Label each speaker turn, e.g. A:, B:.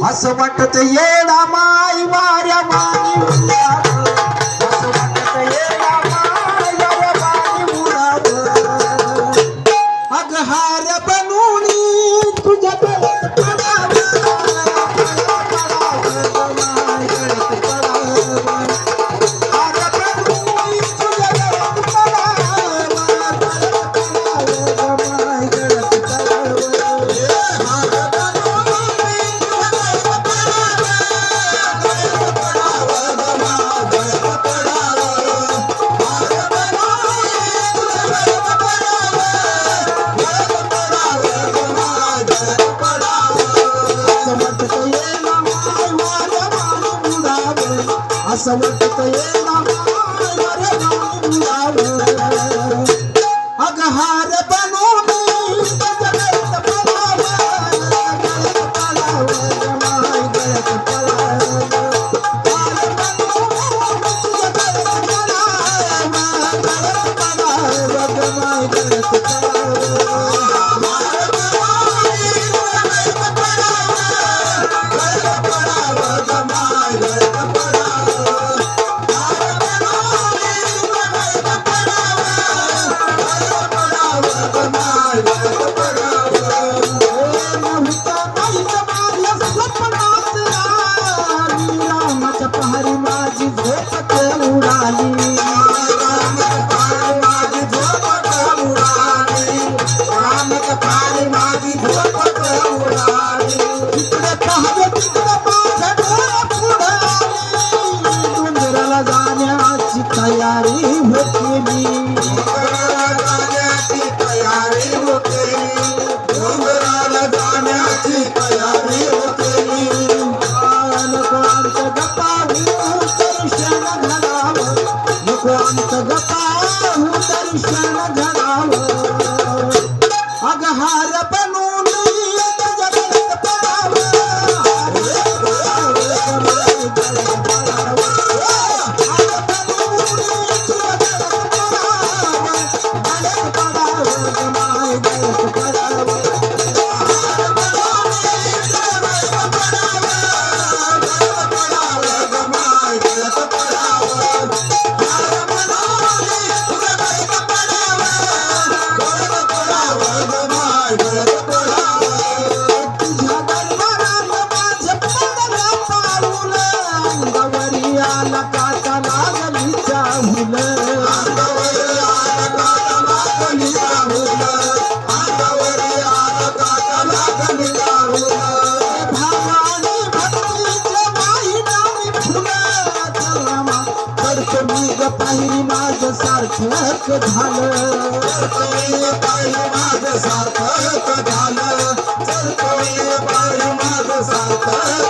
A: असं वाटत येडा माई वाऱ्या वाणी उडावं. असं वाटत येडा माई वाऱ्या वाणी उडावं. अग हार बनूनी तुझ्या गळ्यात पडावं. पडावं माय गळ्यात पडावं. हार बनूनी तुझ्या गळ्यात पडावं. पडावं माय गळ्यात पडावं. असं वाटत येडा माय वाऱ्या वाणी उडावं. अग हार बनूनी तुझ्या गळ्यात पडावं. गळ्यात पडावं माय गळ्यात पडावं. हार बनूनी तुझ्या गळ्यात पडावं. गळ्यात पडावं माय गळ्यात पडावं. पहारी माझी झोपत उडाली. माझी झोपत उडाली. रामच पहारी माझी झोपत उडाली. तिकडे पाहतो तिकडे माझ्या डोळ्यात उडाली. डोंगराला जाण्याची तयारी होती मी. डोंगराला जाण्याची तयारी होते. डोंगराला जाण्याची तयारी होते. नको आमचं गप्पाहून दर्शन घडावं. नको आमचं गप्पाहून दर्शन घडावं. अग हार बनून तुझ्या गळ्यात पडावं. हार बनून पडावं. हार बनून तुझ्या गळ्यात पडावं. गळ्यात पडावं माय गळ्यात पडावं. पाहिली माझं सार्थक झालं. पाहिली माझं सार्थक झालं. पाहिली माझं सार्थक